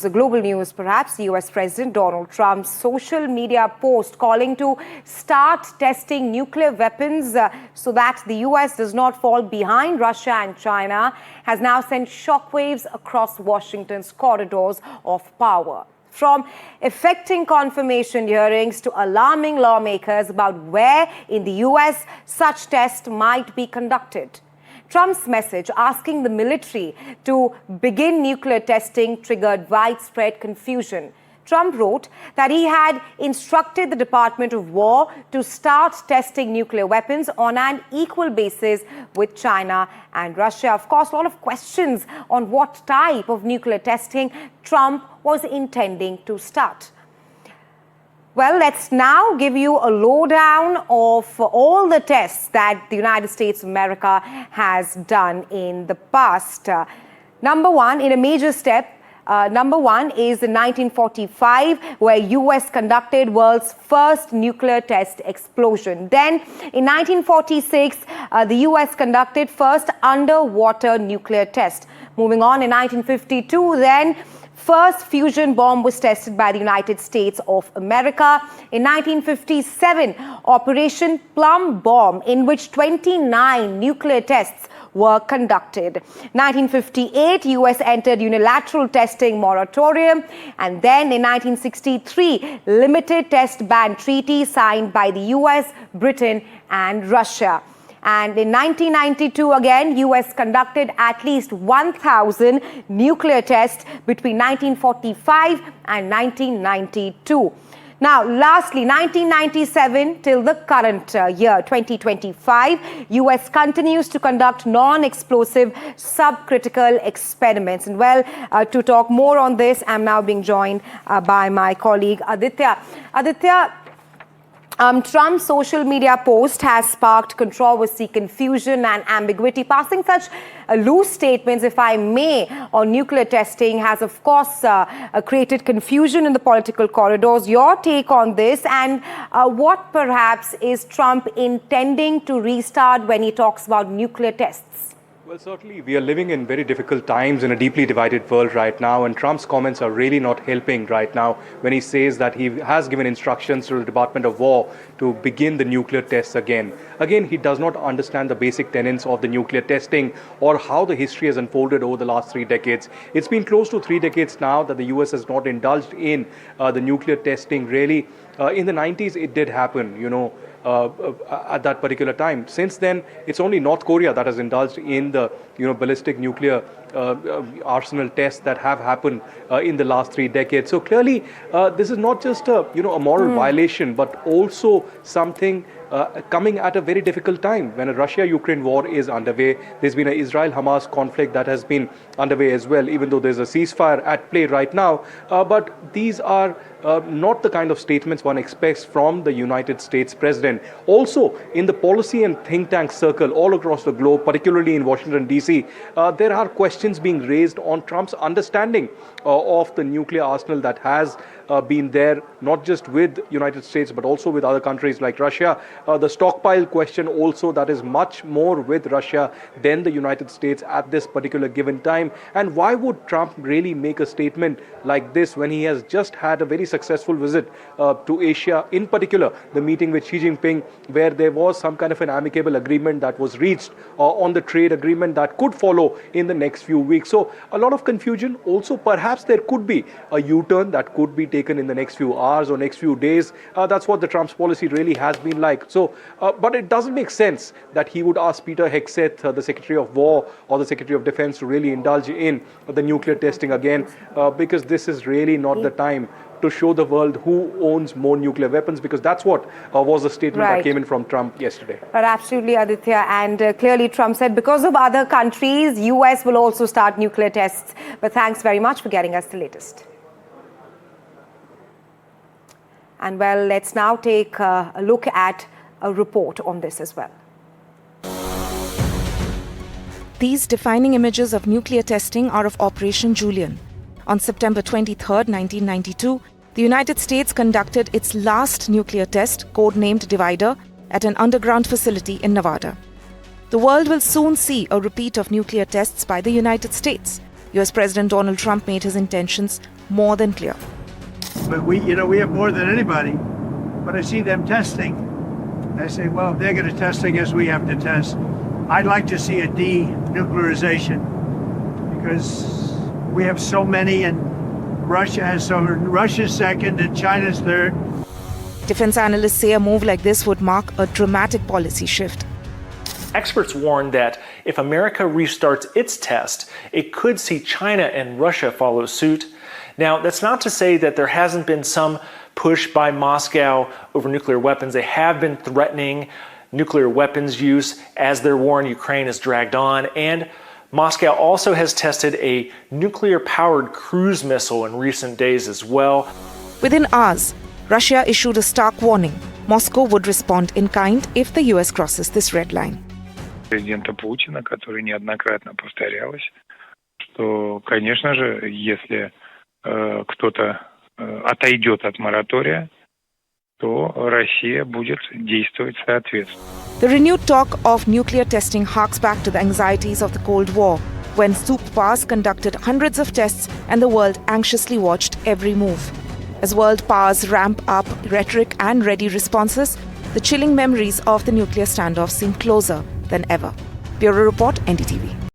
The global news, perhaps US President Donald Trump's social media post calling to start testing nuclear weapons so that the US does not fall behind Russia and China has now sent shockwaves across Washington's corridors of power. From affecting confirmation hearings to alarming lawmakers about where in the US such tests might be conducted. Trump's message asking the military to begin nuclear testing triggered widespread confusion. Trump wrote that he had instructed the Department of War to start testing nuclear weapons on an equal basis with China and Russia. Of course, a lot of questions on what type of nuclear testing Trump was intending to start. Well, let's now give you a lowdown of all the tests that the United States of America has done in the past. Number one, in a major step, number one is in 1945, where US conducted world's first nuclear test explosion. Then, in 1946, the US conducted first underwater nuclear test. Moving on, in 1952, then, first fusion bomb was tested by the United States of America. In 1957, Operation Plum Bomb, in which 29 nuclear tests were conducted. 1958, US entered unilateral testing moratorium. And then in 1963, limited test ban treaty signed by the US, Britain and Russia. And in 1992, again, US conducted at least 1,000 nuclear tests between 1945 and 1992. Now, lastly, 1997 till the current year, 2025, US continues to conduct non-explosive subcritical experiments. And well, to talk more on this, I'm now being joined by my colleague Aditya. Aditya, Trump's social media post has sparked controversy, confusion and ambiguity. Passing such loose statements, if I may, on nuclear testing has, of course, created confusion in the political corridors. Your take on this, and what perhaps is Trump intending to restart when he talks about nuclear tests? Well, certainly we are living in very difficult times in a deeply divided world right now, and Trump's comments are really not helping right now when he says that he has given instructions to the Department of War to begin the nuclear tests again. Again, he does not understand the basic tenets of the nuclear testing or how the history has unfolded over the last 3 decades. It's been close to 3 decades now that the US has not indulged in the nuclear testing. Really, in the 90s, it did happen, at that particular time. Since then, it's only North Korea that has indulged in the ballistic nuclear arsenal tests that have happened in the last 3 decades. So clearly, this is not just a moral violation, but also something coming at a very difficult time when a Russia-Ukraine war is underway. There's been an Israel-Hamas conflict that has been underway as well, even though there's a ceasefire at play right now. But these are not the kind of statements one expects from the United States president. Also, in the policy and think tank circle all across the globe, particularly in Washington, D.C., there are questions being raised on Trump's understanding of the nuclear arsenal that has been there, not just with United States, but also with other countries like Russia. The stockpile question also, that is much more with Russia than the United States at this particular given time. And why would Trump really make a statement like this when he has just had a very successful visit to Asia, in particular the meeting with Xi Jinping, where there was some kind of an amicable agreement that was reached on the trade agreement that could follow in the next few weeks. So a lot of confusion. Also, perhaps there could be a U-turn that could be taken in the next few hours or next few days. That's what the Trump's policy really has been like. So, but it doesn't make sense that he would ask Peter Hegseth, the Secretary of War or the Secretary of Defense, to really indulge in the nuclear testing again, because this is really not the time to show the world who owns more nuclear weapons, because that's what was the statement that came in from Trump yesterday. But absolutely, Aditya, and clearly Trump said because of other countries, US will also start nuclear tests. But thanks very much for getting us the latest. And well, let's now take a look at a report on this as well. These defining images of nuclear testing are of Operation Julian. On September 23, 1992, the United States conducted its last nuclear test, codenamed Divider, at an underground facility in Nevada. The world will soon see a repeat of nuclear tests by the United States. US President Donald Trump made his intentions more than clear. But we have more than anybody. But I see them testing. I say, well, if they're going to test, I guess we have to test. I'd like to see a denuclearization because we have so many, and Russia has so. Russia's second, and China's third. Defense analysts say a move like this would mark a dramatic policy shift. Experts warn that if America restarts its test, it could see China and Russia follow suit. Now, that's not to say that there hasn't been some push by Moscow over nuclear weapons. They have been threatening nuclear weapons use as their war in Ukraine has dragged on. And Moscow also has tested a nuclear-powered cruise missile in recent days as well. Within hours, Russia issued a stark warning. Moscow would respond in kind if the US crosses this red line. Президента Путина, который неоднократно повторялось, что, конечно же, если кто-то отойдет от моратория, то Россия будет действовать соответственно. The renewed talk of nuclear testing harks back to the anxieties of the Cold War, when superpowers conducted hundreds of tests and the world anxiously watched every move. As world powers ramp up rhetoric and ready responses, the chilling memories of the nuclear standoff seem closer than ever. Bureau Report, NDTV.